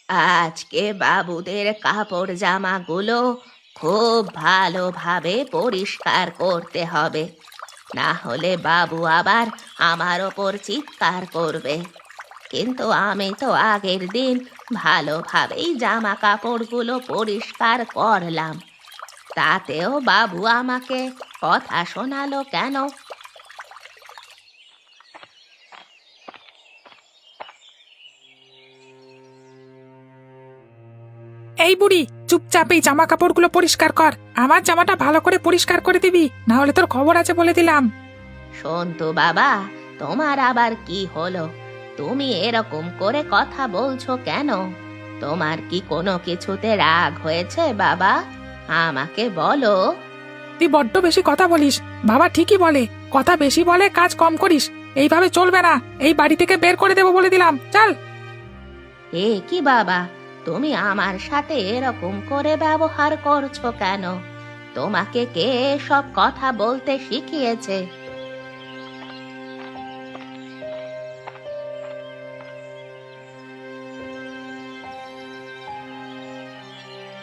আজকে বাবুদের কাপড় জামাগুলো খুব ভালোভাবে পরিষ্কার করতে হবে, না হলে বাবু আবার আমার ওপর চিৎকার করবে। কিন্তু আমি তো আগের দিন ভালোভাবেই জামা কাপড়গুলো পরিষ্কার করলাম, তাতেও বাবু আমাকে কথা শোনালো কেন? এই বুড়ি, চুপচাপ এই জামা কাপড়গুলো পরিষ্কার কর। আমার জামাটা ভালো করে পরিষ্কার করে দিবি, না হলে তোর খবর আছে বলে দিলাম। শোন তো বাবা, তোমার আবার কি হলো? তুমি এরকম করে কথা বলছো কেন? তোমার কি কোনো কিছুতে রাগ হয়েছে বাবা? আমাকে বলো। তুই বড্ড বেশি কথা বলিস। বাবা ঠিকই বলে, কথা বেশি বলে কাজ কম করিস। এইভাবে চলবে না, এই বাড়ি থেকে বের করে দেবো বলে দিলাম। চল। এ কি বাবা, তুমি আমার সাথে এরকম করে ব্যবহার করছো কেন? তোমাকে কে সব কথা বলতে শিখিয়েছে?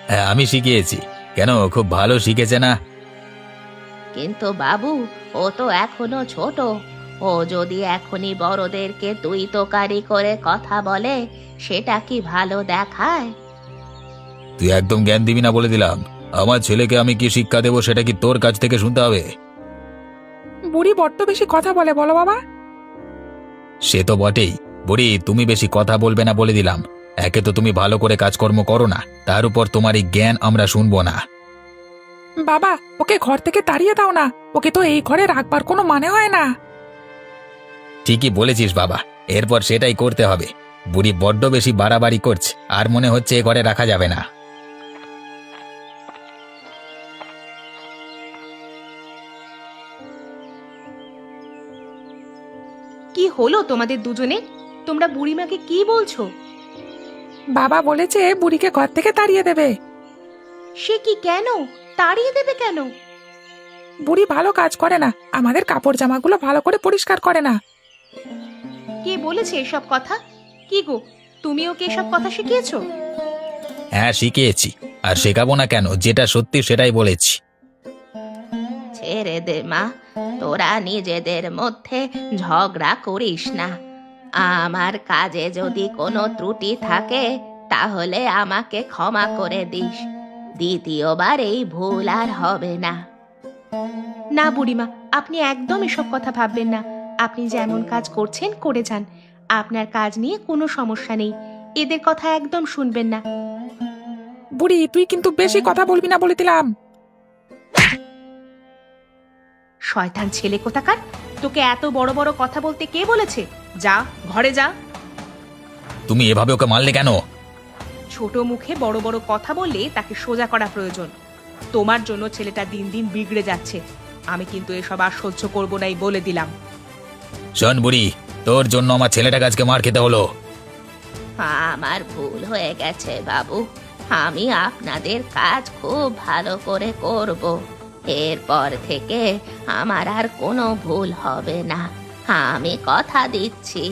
হ্যাঁ, আমি শিখিয়েছি। কেন, খুব ভালো শিখেছে না? কিন্তু বাবু, ও তো এখনো ছোট। ও যদি এখনই বড়দেরকে তুই তোকারি করে কথা বলে, সেটা কি ভালো দেখায়? তুই একদম জ্ঞান দিবি না বলে দিলাম। আমার ছেলেকে আমি কি শিক্ষা দেবো সেটা কি তোর কাছ থেকে শুনতে হবে? বুড়ি বড্ড বেশি কথা বলে, বলো বাবা। সে তো বটেই। বুড়ি, তুমি বেশি কথা বলবে না বলে দিলাম। একে তো তুমি ভালো করে কাজকর্ম করো না, তার উপর তোমার এই জ্ঞান আমরা শুনবো না। বাবা, ওকে ঘর থেকে তাড়িয়ে দাও না। ওকে তো এই ঘরে রাখবার কোনো মানে হয় না। ঠিকই বলেছিস বাবা, এরপর সেটাই করতে হবে। বুড়ি বড্ড বেশি বাড়াবাড়ি করছে, আর মনে হচ্ছে এ ঘরে রাখা যাবে না। কি হলো তোমাদের দুজনে? তোমরা বুড়িমাকে কি বলছো? বাবা বলেছে বুড়িকে ঘর থেকে তাড়িয়ে দেবে। সে কি, কেন তাড়িয়ে দেবে কেন? বুড়ি ভালো কাজ করে না, আমাদের কাপড় জামাগুলো ভালো করে পরিষ্কার করে না। কে বলেছে এসব কথা? কি গো, তুমি ওকে এসব কথা শিখিয়েছো? হ্যাঁ, শিখিয়েছি। আর শেখাবো না কেন? যেটা সত্যি সেটাই বলেছি। ছেড়ে দে মা, তোরা নিজেদের মধ্যে ঝগড়া করিস না। আমার কাজে যদি কোনো ত্রুটি থাকে, তাহলে আমাকে ক্ষমা করে দিস। দ্বিতীয়বার এই ভুল আর হবে না। না বুড়িমা, আপনি একদম এসব কথা ভাববেন না। আপনি যেমন কাজ করছেন করে যান। আপনার কাজ নিয়ে কোনো সমস্যা নেই। এদের কথা একদম শুনবেন না। বুড়ি, তুই কিন্তু বেশি কথা বলবি না বলে দিলাম। শয়তান ছেলে কোথাকার! তোকে এত বড় বড় কথা বলতে কে বলেছে? যা, ঘরে যা। তুমি এভাবে ওকে মারলে কেন? ছোট মুখে বড় বড় কথা বললে তাকে সোজা করা প্রয়োজন। তোমার জন্য ছেলেটা দিন দিন বিগড়ে যাচ্ছে। আমি কিন্তু এসব আর সহ্য করবো নাই বলে দিলাম। শোন বুড়ি, তোর জন্য আমার ছেলেটাকে আজকে মার খেতে হলো। আমার ভুল হয়ে গেছে বাবু। আমি আপনাদের কাজ খুব ভালো করে করব। এরপর থেকে আমার আর কোনো ভুল হবে না, আমি কথা দিচ্ছি।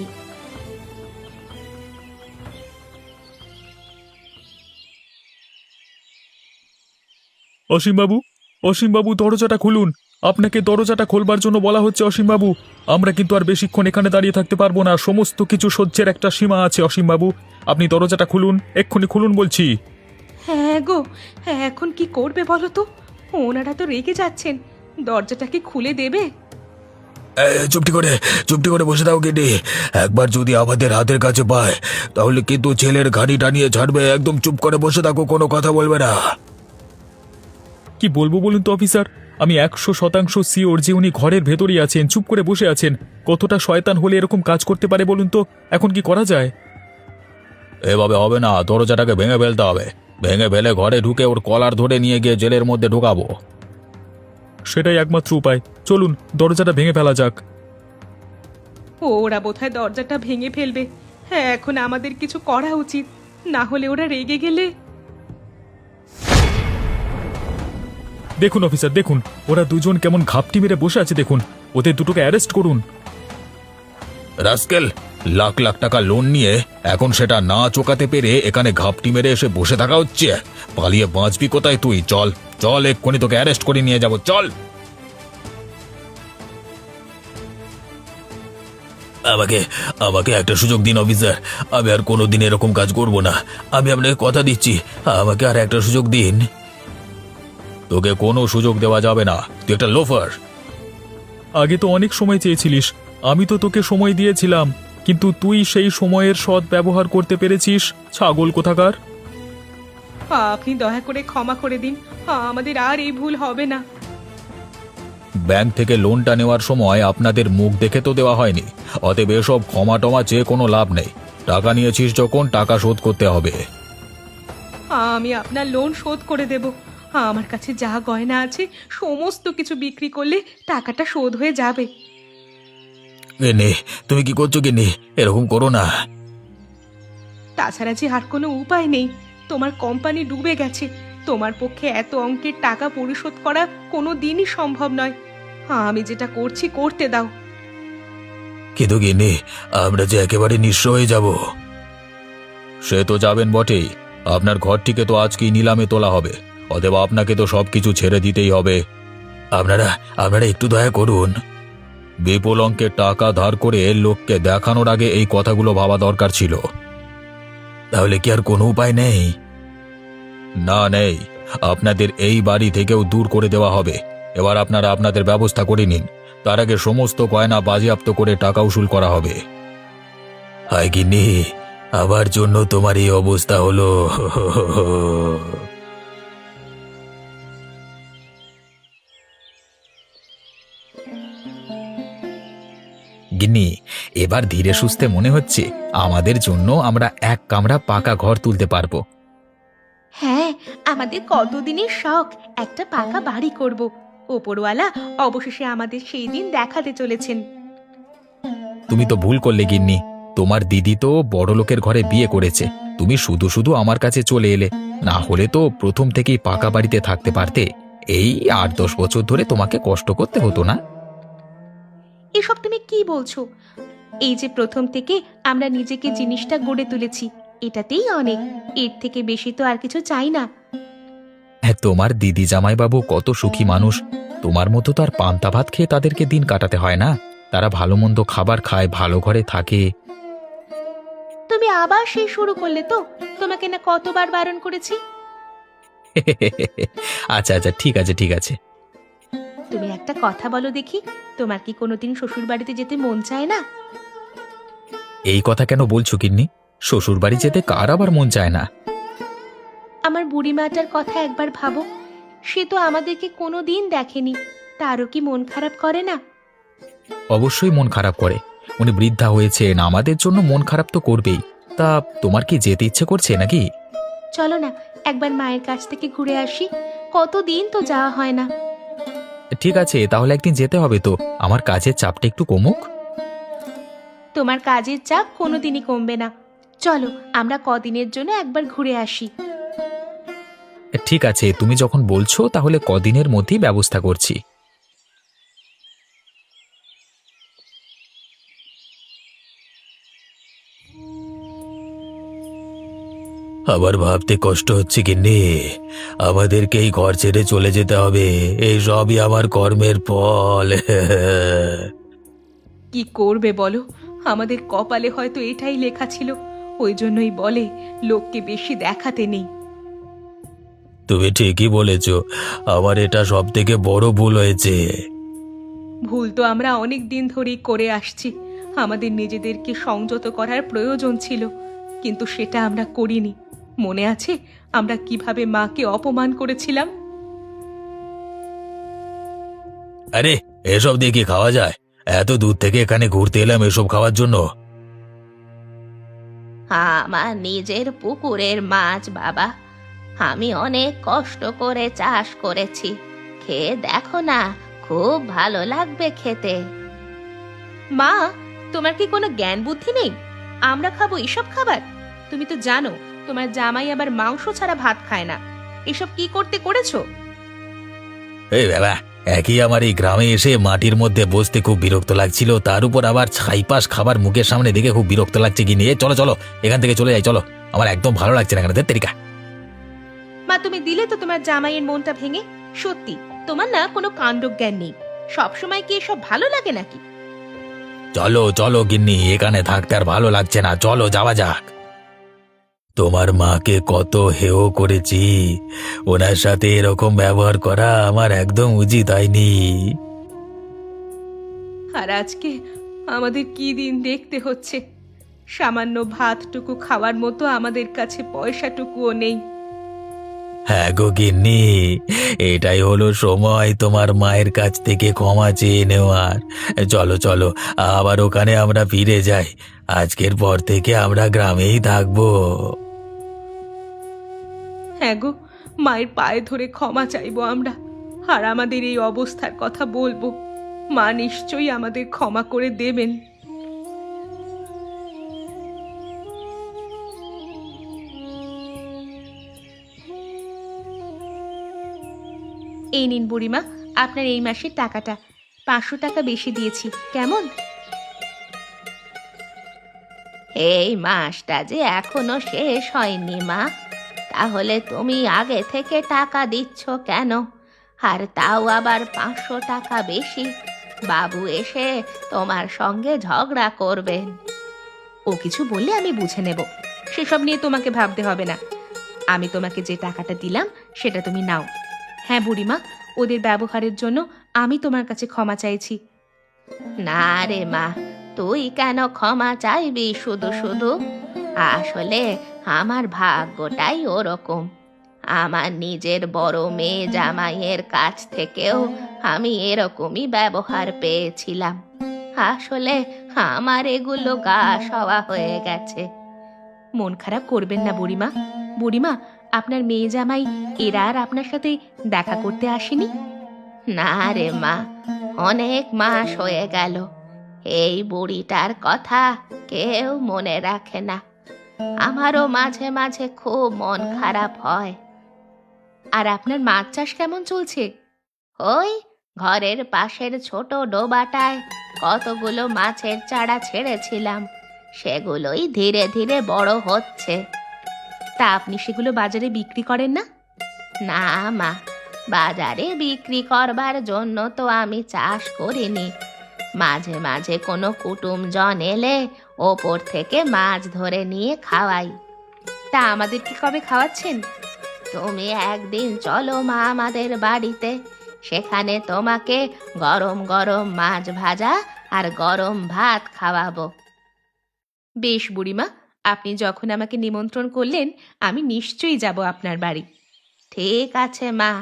অসীমবাবু, অসীমবাবু, দরজাটা খুলুন। আপনাকে দরজাটা খোলবার জন্য বলা হচ্ছে অসীমবাবু। আমরা কিন্তু আর বেশিক্ষণ এখানে দাঁড়িয়ে থাকতে পারবো না। সমস্ত কিছু সহ্যের একটা সীমা আছে অসীমবাবু। আপনি দরজাটা খুলুন, এক্ষুনি খুলুন বলছি। হ্যাঁ গো, হ্যাঁ, এখন কি করবে বলো তো? ওনারা তো রেগে যাচ্ছেন। দরজাটা কি খুলে দেবে? চুপটি করে বসে দাও কেটে। একবার যদি আমাদের হাতের কাছে পায়, তাহলে কিন্তু ছেলের ঘাড়ি টানিয়ে ছাড়বে। একদম চুপ করে বসে থাকো, কোনো কথা বলবে না। কি বলবো বলুন তো অফিসার, আমি 100% সিওর যে উনি ঘরের ভেতরই আছেন, চুপ করে বসে আছেন। কতটা শয়তান হলে এরকম কাজ করতে পারে বলুন তো? এখন কি করা যায়? এভাবে হবে না, দরজাটাকে ভেঙে ফেলতে হবে। ভেঙে ফেলে ঘরে ঢুকে ওর কলার ধরে নিয়ে গিয়ে জেলের মধ্যে ঢুকাবো। সেটাই একমাত্র উপায়। চলুন, দরজাটা ভেঙে ফেলা যাক। ওরা বোধহয় দরজাটা ভেঙে ফেলবে। হ্যাঁ, এখন আমাদের কিছু করা উচিত, না হলে ওরা রেগে গেলে। দেখুন অফিসার, দেখুন ওরা দুজন কেমন ঘাপটি মেরে বসে আছে। দেখুন, ওদের দুটোকে অ্যারেস্ট করুন। রাস্কেল, লাখ লাখ টাকা লোন নিয়ে এখন সেটা না চোকাতে পেরে এখানে ঘাপটি মেরে এসে বসে থাকা হচ্ছে। পালিয়ে বাঁচবি কোথায় তুই? চল চল, এক্ষুনি তোকে অ্যারেস্ট করে নিয়ে যাব, চল। আমাকে আমাকে একটা সুযোগ দিন অফিসার, আমি আর কোনোদিন এরকম কাজ করব না। আমি আপনাকে কথা দিচ্ছি, আমাকে আর একটা সুযোগ দিন। তোকে কোনো সুযোগ দেওয়া যাবে না, তুই একটা লোফার। আগে তো অনেক সময় চেয়েছিলিস, আমি তো তোকে সময় দিয়েছিলাম, কিন্তু তুই সেই সময়ের সৎ ব্যবহার করতে পেরেছিস, ছাগল কোথাকার। আপনি দয়া করে ক্ষমা করে দিন, আমাদের আর এই ভুল হবে না। ব্যাংক থেকে লোনটা নেওয়ার সময় আপনাদের মুখ দেখে তো দেওয়া হয়নি, অতএব এসব ক্ষমা টমা চেয়ে কোনো লাভ নেই। টাকা নিয়েছিস যখন টাকা শোধ করতে হবে। আমি আপনার লোন শোধ করে দেব। আমার কাছে যা গয়না আছে সমস্ত কিছু বিক্রি করলে টাকাটা শোধ হয়ে যাবে। নে, তুমি কি করছো কি? নে, এরকম করো না। তাছাড়া যে আর কোনো উপায় নেই, তোমার কোম্পানি ডুবে গেছে। তোমার পক্ষে এত অঙ্কের টাকা পরিশোধ করা কোনো দিনই সম্ভব নয়। আমি যেটা করছি করতে দাও। কিন্তু গিন্নি, আমরা যে একেবারে নিঃস্ব হয়ে যাব। সে তো যাবেন বটেই, আপনার ঘরটিকে তো আজকেই নিলামে তোলা হবে, অতএব আপনাকে তো সবকিছু ছেড়ে দিতেই হবে। আপনারা আপনারা একটু দয়া করুন। বিপুল অঙ্কের টাকা ধার করে লোককে দেখানোর আগে এই কথাগুলো ভাবা দরকার ছিল। তাহলে কি আর কোনো উপায় নেই? না, নেই। আপনাদের এই বাড়ি থেকেও দূর করে দেওয়া হবে। এবার আপনারা আপনাদের ব্যবস্থা করে নিন, তার আগে সমস্ত গয়না বাজেয়াপ্ত করে টাকা উসুল করা হবে। হায় গিন্নি, আমার জন্য তোমার এই অবস্থা হলো। গিন্নি, এবার ধীরে সুস্থে মনে হচ্ছে আমাদের জন্য আমরা এক কামরা পাকা ঘর তুলতে পারবো। হ্যাঁ, আমাদের কতদিনের শখ একটা পাকা বাড়ি করব। ওপরওয়ালা অবশেষে আমাদের সেই দিন দেখাতে চলেছেন। তুমি তো ভুল করলে গিন্নি, তোমার দিদি তো বড়লোকের ঘরে বিয়ে করেছে, তুমি শুধু শুধু আমার কাছে চলে এলে। না হলে তো প্রথম থেকেই পাকা বাড়িতে থাকতে পারতে। এই 8-10 বছর ধরে তোমাকে কষ্ট করতে হতো না। এসব তুমি কি বলছো? এই যে প্রথম থেকে আমরা নিজেকে জিনিসটা গড়ে তুলেছি, এটাতেই অনেক। এর থেকে বেশি তো আর কিছু চাই না। হ্যাঁ, তোমার দিদি জামাইবাবু কত সুখী মানুষ। তোমার মতো তো আর পান্তা ভাত খেয়ে তাদেরকে দিন কাটাতে হয় না। তারা ভালো মন্দ খাবার খায়, ভালো ঘরে থাকে। তুমি আবার সেই শুরু করলে তো? তোমাকে না কতবার বারণ করেছি। আচ্ছা আচ্ছা, ঠিক আছে ঠিক আছে। তুমি একটা কথা বলো দেখি, তোমার কি কোনোদিন শ্বশুর বাড়িতে যেতে মন চায় না? এই কথা কেন বলছো গিন্নি? শ্বশুর বাড়ি যেতে কার আবার মন চায় না? আমার বুড়িমাটার কথা একবার ভাবো, সে তো আমাদেরকে কোনোদিন দেখেনি, তারও কি মন খারাপ করে না? অবশ্যই মন খারাপ করে। উনি বৃদ্ধা হয়েছেন, আমাদের জন্য মন খারাপ তো করবেই। তা তোমার কি যেতে ইচ্ছে করছে নাকি? চলো না, একবার মায়ের কাছ থেকে ঘুরে আসি। কতদিন তো যাওয়া হয় না। ঠিক আছে, তাহলে একদিন যেতে হবে তো। আমার কাজের চাপটা একটু কমুক। তোমার কাজের চাপ কোনোদিনই কমবে না। চলো, আমরা কদিনের জন্য একবার ঘুরে আসি। ঠিক আছে, তুমি যখন বলছো তাহলে কদিনের মধ্যেই ব্যবস্থা করছি। আবার ভাবতে কষ্ট হচ্ছে গিন্নি, আমাদেরকে এই ঘর ছেড়ে চলে যেতে হবে। এই সবই আমার কর্মের ফল। কি করবে বলো? আমাদের কপালে হয়তো এটাই লেখা ছিল। ওই জন্যই বলে লোককে বেশি দেখাতে নেই। তুমি ঠিকই বলেছ, আমার এটা সব থেকে বড় ভুল হয়েছে। ভুল তো আমরা অনেক দিন ধরেই করে আসছি। আমাদের নিজেদেরকে সংযত করার প্রয়োজন ছিল, কিন্তু সেটা আমরা করিনি। মনে আছে আমরা কিভাবে মাকে অপমান করেছিলাম? আরে, এসব দিয়ে কি খাওয়া যায়? এত দূর থেকে এখানে ঘুরতে এলাম এসব খাওয়ার জন্য? আমার নিজের পুকুরের মাছ বাবা, আমি অনেক কষ্ট করে চাষ করেছি। খেয়ে দেখো না, খুব ভালো লাগবে খেতে। মা, তোমার কি কোনো জ্ঞান বুদ্ধি নেই? আমরা খাবো এসব খাবার? তুমি তো জানো তোমার জামাই আবার মাংস ছাড়া ভাত খায় না। এসব কি করতে করেছো? এই বাবা, একই আমার এই গ্রামে এসে মাটির মধ্যে বসতে খুব বিরক্ত লাগছিল, তার উপর আবার ছাইপাশ খাবার মুখের সামনে দেখে খুব বিরক্ত লাগছে কি নিয়ে। চলো চলো এখান থেকে চলে যাই, চলো। আমার একদম ভালো লাগছে না এখানে, তেরিকা। মা, তুমি দিলে তো তোমার জামাইয়ের মনটা ভেঙে। সত্যি তোমার না কোনো কাণ্ডজ্ঞান নেই। সবসময় কি এসব ভালো লাগে নাকি? চলো চলো গিন্নি, এখানে থাকতে আর ভালো লাগছে না, চলো যাওয়া যাক। তোমার মাকে কত হেয় করেছি, ওনার সাথে এরকম ব্যবহার করা আমার একদম উচিত হয়নি। আর আজকে আমাদের কি দিন দেখতে হচ্ছে। সামান্য ভাতটুকু খাওয়ার মতো আমাদের কাছে পয়সাটুকুও নেই। হ্যাঁ গো গিন্নি, এটাই হলো সময় তোমার মায়ের কাছ থেকে ক্ষমা চেয়ে নেওয়ার। চলো চলো আবার ওখানে আমরা ফিরে যাই, আজকের পর থেকে আমরা গ্রামেই থাকবো। হ্যাঁ গো, মায়ের পায়ে ধরে ক্ষমা চাইবো আমরা, আর আমাদের এই অবস্থার কথা বলবো। মা নিশ্চয়ই আমাদের ক্ষমা করে দেবেন। এই নিন বুড়িমা, আপনার এই মাসের টাকাটা। 500 টাকা বেশি দিয়েছি, কেমন? এই মাসটা যে এখনো শেষ হয়নি মা, তাহলে তুমি আগে থেকে টাকা দিচ্ছ কেন? আর তাও আবার 500 টাকা বেশি। বাবু এসে তোমার সঙ্গে ঝগড়া করবেন। ও কিছু বললে আমি বুঝে নেব, সেসব নিয়ে তোমাকে ভাবতে হবে না। আমি তোমাকে যে টাকাটা দিলাম সেটা তুমি নাও। হ্যাঁ বুড়িমা, ওদের ব্যবহারের জন্য আমি তোমার কাছে ক্ষমা চাইছি। না রে মা, তুই কেন ক্ষমা চাইবি শুধু শুধু? আসলে আমার ভাগ্যটাই ওরকম। আমার নিজের বড় মেয়ে জামাইয়ের কাছ থেকেও আমি এরকমই ব্যবহার পেয়েছিলাম। আসলে আমার এগুলো গা সওয়া হয়ে গেছে। মন খারাপ করবেন না বুড়িমা। বুড়িমা, আপনার মেয়ে জামাই এরা আর আপনার সাথে দেখা করতে আসেনি? না রে মা, অনেক মাস হয়ে গেল। এই বুড়িটার কথা কেউ মনে রাখে না। আমারও মাঝে মাঝে খুব মন খারাপ হয়। আর আপনার মাছ চাষ কেমন চলছে? ওই ঘরের পাশের ছোট ডোবাটায় কতগুলো মাছের চারা ছেড়েছিলাম, সেগুলোই ধীরে ধীরে বড় হচ্ছে। তা আপনি সেগুলো বাজারে বিক্রি করেন না? না মা, বাজারে বিক্রি করবার জন্য তো আমি চাষ করিনি। মাঝে মাঝে কোনো কুটুমজন এলে ওপর থেকে মাছ ধরে নিয়ে খাওয়াই। তা আমাদেরকে কবে খাওয়াচ্ছেন? তুমি একদিন চলো মা আমাদের বাড়িতে, সেখানে তোমাকে গরম গরম মাছ ভাজা আর গরম ভাত খাওয়াবো। বেশ বুড়িমা, আপনি যখন আমাকে নিমন্ত্রণ করলেন আমি নিশ্চয়ই যাব আপনার বাড়ি। ঠিক আছে মা,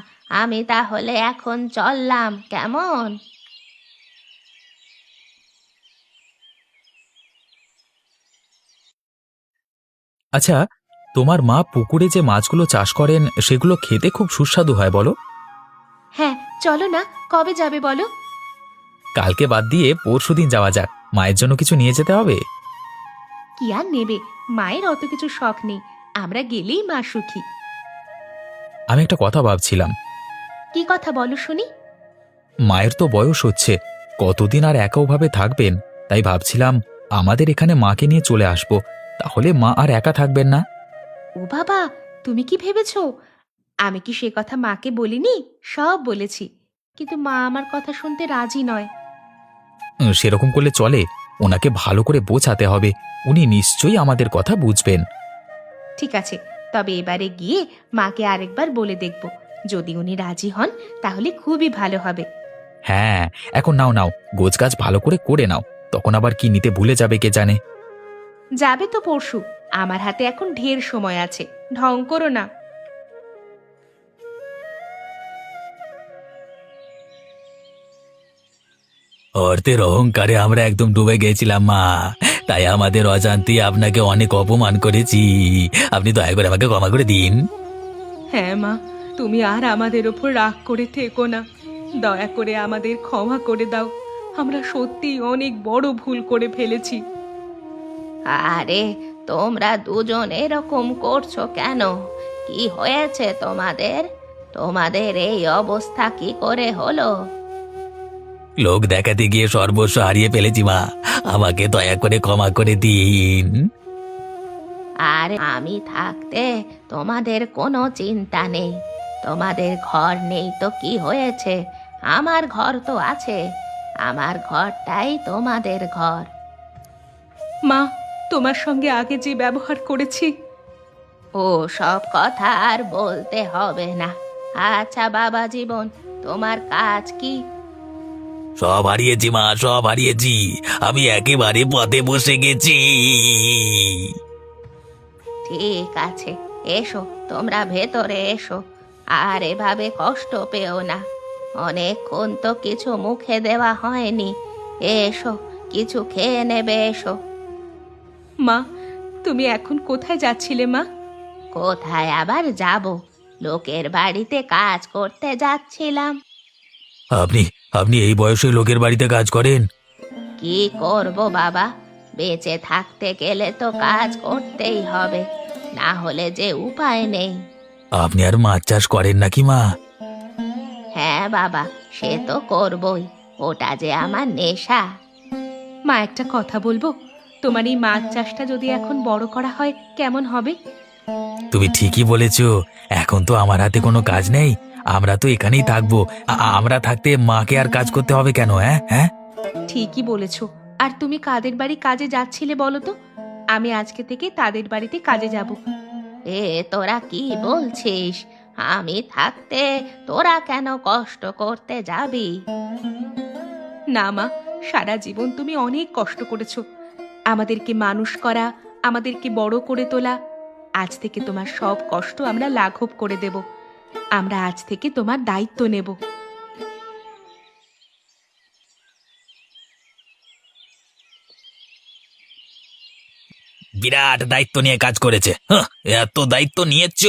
আমি তাহলে এখন চললাম, কেমন? আচ্ছা, তোমার মা পুকুরে যে মাছগুলো চাষ করেন সেগুলো খেতে খুব সুস্বাদু হয় বলো? হ্যাঁ, চলো না, কবে যাবে বলো? কালকে বাদ দিয়ে পরশুদিন যাওয়া যাক, মায়ের জন্য কিছু নিয়ে যেতে হবে। কি আর নেবে, মায়ের অত কিছু শখ নেই, আমরা গেলেই মা সুখী। আমি একটা কথা ভাবছিলাম। কি কথা বলো শুনি? মায়ের তো বয়স হচ্ছে, কতদিন আর একাভাবে থাকবেন, তাই ভাবছিলাম আমাদের এখানে মাকে নিয়ে চলে আসবো, তাহলে মা আর একা থাকবেন না। ও বাবা, তুমি কি ভেবেছো? আমি কি সে কথা মাকে বলিনি? সব বলেছি, কিন্তু মা আমার কথা শুনতে রাজি নয়। সেরকম করলে চলে, ওনাকে ভালো করে বোঝাতে হবে, উনি নিশ্চয়ই আমাদের কথা বুঝবেন। ঠিক আছে, তবে এবারে গিয়ে মাকে আরেকবার বলে দেখব, যদি উনি রাজি হন তাহলে খুবই ভালো হবে। হ্যাঁ, এখন নাও নাও, গোছগাছ ভালো করে করে নাও, তখন আবার কি নিতে ভুলে যাবে কে জানে। যাবে তো পরশু, আমার হাতে এখন ঢের সময় আছে, ঢং করো না। অর্থের অহংকারে আমরা একদম ডুবে গেছিলাম মা, তাই আমাদের অজান্তে আপনাকে অনেক অপমান করেছি, আপনি দয়া করে আমাকে ক্ষমা করে দিন। হ্যাঁ মা, তুমি আর আমাদের ওপর রাগ করে থেকো না, দয়া করে আমাদের ক্ষমা করে দাও। আমরা সত্যিই অনেক বড় ভুল করে ফেলেছি। আরে তোমরা দুজন এরকম করছো কেন? কি হয়েছে তোমাদের? তোমাদের এই অবস্থা কি করে হলো? লোক দেখাতে গিয়ে সর্বস্ব হারিয়ে ফেলেছি মা, আমাকে দয়া করে ক্ষমা করে দিন। আর আমি থাকতে তোমাদের কোনো চিন্তা নেই। তোমাদের ঘর নেই তো কি হয়েছে, আমার ঘর তো আছে। আমার ঘরটাই তোমাদের ঘর। মা, তোমার সঙ্গে আগে যে ব্যবহার করেছি। ও সব কথা আর বলতে হবে না। আচ্ছা বাবা জীবন, তোমার কাজ কি? সব হারিয়েছি মা, সব হারিয়েছি। আমি একেবারে পথে বসে গেছি। ঠিক আছে, এসো, তোমরা ভেতরে এসো। আর এভাবে কষ্ট পেও না। অনেকক্ষণ তো কিছু মুখে দেওয়া হয়নি। এসো, কিছু খেয়ে নেবে, এসো। মা, তুমি এখন কোথায় যাচ্ছিলে মা? কোথায় আবার যাব, লোকের বাড়িতে কাজ করতে যাচ্ছিলাম। আপনি আপনি এই বয়সে লোকের বাড়িতে কাজ করেন? কি করব বাবা, বেঁচে থাকতে গেলে তো কাজ করতেই হবে, না হলে যে উপায় নেই। আপনি আর মাছ চাষ করেন নাকি মা? হ্যাঁ বাবা, সে তো করবই, ওটা যে আমার নেশা। মা, একটা কথা বলবো? তোমার এই মাছ চাষটা যদি এখন বড় করা হয় কেমন হবে? তুমি ঠিকই বলেছ। এখন তো আমার হাতে কোনো কাজ নেই, আমরা তো এখানেই থাকবো। আমরা থাকতে মাকে আর কাজ করতে হবে কেন? হ্যাঁ হ্যাঁ, ঠিকই বলেছো। আর তুমি কাদের বাড়ি কাজে যাচ্ছিলে বলো তো? আমি আজকে থেকে তাদের বাড়িতে কাজে যাব। এ তোরা কি বলছিস? আমি থাকতে তোরা কেন কষ্ট করতে যাবি? না মা, সারা জীবন তুমি অনেক কষ্ট করেছো, আমাদেরকে মানুষ করা, আমাদেরকে বড় করে তোলা। আজ থেকে তোমার সব কষ্ট আমরা লাঘব করে দেব। আমরা আজ থেকে তোমার দায়িত্ব নেব। বিরাট দায়িত্ব নিয়ে কাজ করেছে। এত দায়িত্ব নিয়েছ,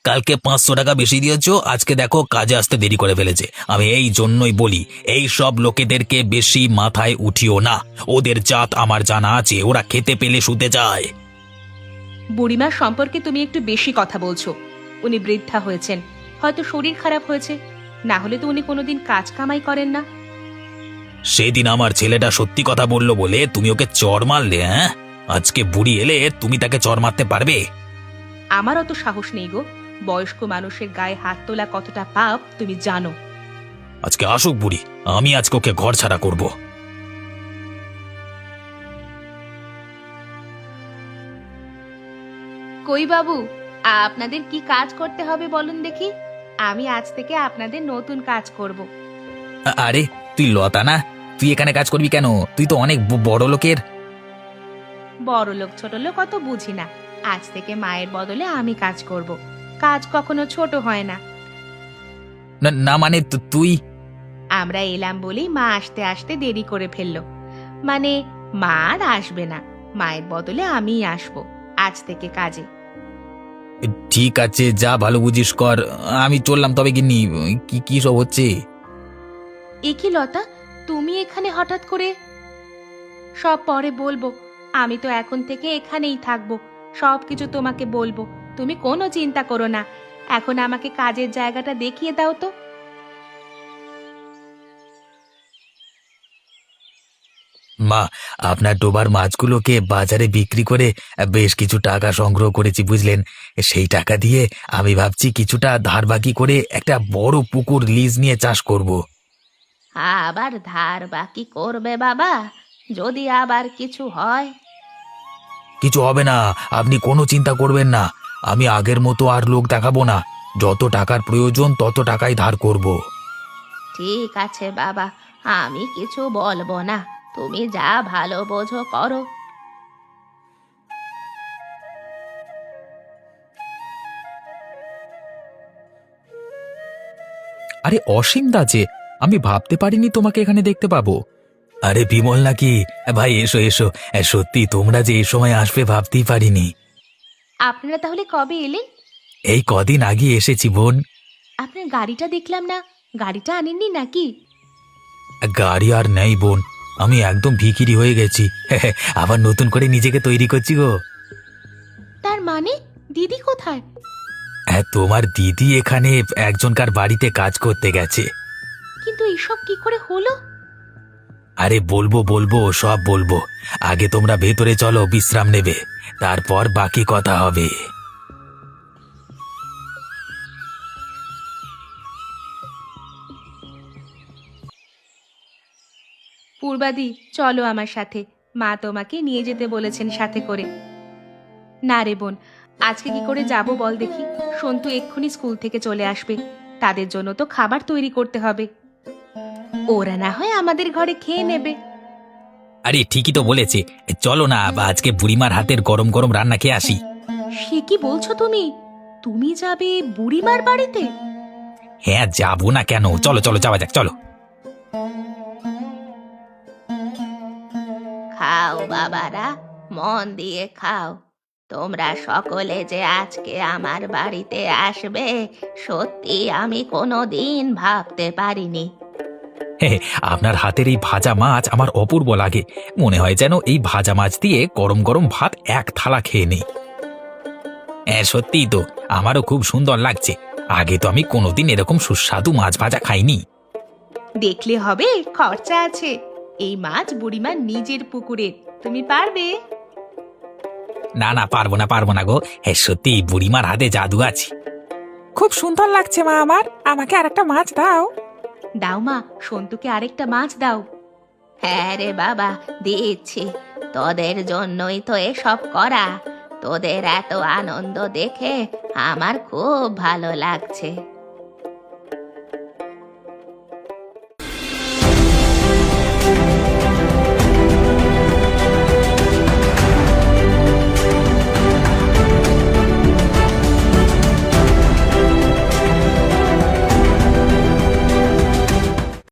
কালকে 500 টাকা বেশি দিয়েছ, আজকে দেখো কাজে আসতে দেরি করে ফেলেছে। আমি এই জন্যই বলি, এই সব লোকেদেরকে বেশি মাথায় উঠিও না। ওদের জাত আমার জানা আছে, ওরা খেতে পেলে শুতে যায়। বুড়িমার সম্পর্কে তুমি একটু বেশি কথা বলছো। উনি বৃদ্ধা হয়েছেন, হয়তো শরীর খারাপ হয়েছে, না হলে তো উনি কোনোদিন কাজ কামাই করেন না। সেদিন আমার ছেলেটা সত্যি কথা বললো বলে তুমি ওকে চড় মারলে। হ্যাঁ, আজকে বুড়ি এলে তুমি তাকে চড় মারতে পারবে? আমার অত সাহস নেই গো। বয়স্ক মানুষের গায়ে হাত তোলা কতটা পাপ তুমি জানো। আজকে আসুক বুড়ি, আমি আজকে ওকে ঘর ছাড়া করব। কই বাবু, আপনাদের কি কাজ করতে হবে বলুন দেখি। আমি আজ থেকে আপনাদের নতুন কাজ করব। আরে তুই লতা না, তুই এখানে কাজ করবি কেন? তুই তো অনেক বড় লোকের। বড় লোক ছোট লোক অত বুঝি না। আজ থেকে মায়ের বদলে আমি কাজ করব। কাজ কখনো ছোট হয় না। না মানে তুই। আমরা এলাম বলেই মা আসতে আসতে দেরি করে ফেললো। মানে মা আর আসবে না, মায়ের বদলে আমিই আসবো আজ থেকে কাজে। ঠিক আছে, যা ভালো বুঝিস কর। আমি চললাম তবে। গিন্নি, কি কি সব হচ্ছে? এ কি লতা, তুমি এখানে হঠাৎ করে? সব পরে বলবো। আমি তো এখন থেকে এখানেই থাকবো, সব কিছু তোমাকে বলবো। তুমি কোনো চিন্তা করো না। এখন আমাকে কাজের জায়গাটা দেখিয়ে দাও তো। মা, আপনার ডোবার মাছগুলোকে বাজারে বিক্রি করে বেশ কিছু টাকা সংগ্রহ করেছি বুঝলেন। সেই টাকা দিয়ে আমি ভাবছি কিছুটা ধার বাকি করে একটা বড় পুকুর লিজ নিয়ে চাষ করব। আবার ধার বাকি করবে বাবা? যদি আবার কিছু হয়? কিছু হবে না, আপনি কোনো চিন্তা করবেন না। আমি আগের মতো আর লোক দেখাবো না, যত টাকার প্রয়োজন তত টাকাই ধার করব। ঠিক আছে বাবা, আমি কিছু বলবো না, তুমি যা ভালো বোঝো করো। আরে অসীম দা যে, আমি ভাবতে পারিনি তোমাকে এখানে দেখতে পাবো। আরে বিমল নাকি? ভাই এসো এসো। সত্যি তোমরা যে এই সময় আসবে ভাবতেই পারিনি। আপনারা তাহলে কবে এলেন? এই কদিন আগে এসেছি বোন। আপনার গাড়িটা দেখলাম না, গাড়িটা আনেননি নাকি? গাড়ি আর নেই বোন, আমি একদম ভিখিরি হয়ে গেছি। আবার নতুন করে নিজেকে তৈরি করছি গো। তার মানে দিদি কোথায়? হ্যাঁ, তোমার দিদি এখানে একজনকার বাড়িতে কাজ করতে গেছে। কিন্তু এসব কি করে হলো? আরে বলবো বলবো, সব বলবো। আগে তোমরা ভেতরে চলো, বিশ্রাম নেবে, তারপর বাকি কথা হবে। পূর্বাদি, চলো আমার সাথে, মা তোমাকে নিয়ে যেতে বলেছেন সাথে করে। না রে বোন, আজকে কি করে যাব বল দেখি? সন্তু এক্ষুনি স্কুল থেকে চলে আসবে, তাদের জন্য তো খাবার তৈরি করতে হবে। ওরা না হয় আমাদের ঘরে খেয়ে নেবে। আরে ঠিকই তো বলেছে, চলো না, বা আজকে বুড়িমার হাতের গরম গরম রান্না খেয়ে আসি। সে কি বলছো তুমি? তুমি যাবে বুড়িমার বাড়িতে? হ্যাঁ, যাবো না কেন, চলো চলো যাওয়া যাক, চলো। খাও বাবারা, মন দিয়ে খাও। তোমরা সকলে যে আজকে আমার বাড়িতে আসবে, সত্যি আমি কোনোদিন ভাবতে পারিনি। হ্যাঁ, আপনার হাতের এই ভাজা মাছ আমার অপূর্ব লাগে। মনে হয় যেন এই ভাজা মাছ দিয়ে গরম গরম ভাত এক থালা খেয়ে নেই। হ্যাঁ, সত্যিই তো, আমারও খুব সুন্দর লাগছে। আগে তো আমি কোনোদিন এরকম সুস্বাদু মাছ ভাজা খাইনি। দেখলে হবে, খরচা আছে। এই মাছ বুড়িমার নিজের পুকুরের, তুমি পারবে? না না, পারবো না পারবো না গো। হ্যাঁ, সত্যি বুড়িমার হাতে জাদু আছে। খুব সুন্দর লাগছে মা আমার, আমাকে আরেকটা মাছ দাও। দাও মা, সন্তুকে আরেকটা মাছ দাও। হ্যাঁ রে বাবা, দিচ্ছি। তোদের জন্যই তো এসব করা। তোদের এত আনন্দ দেখে আমার খুব ভালো লাগছে।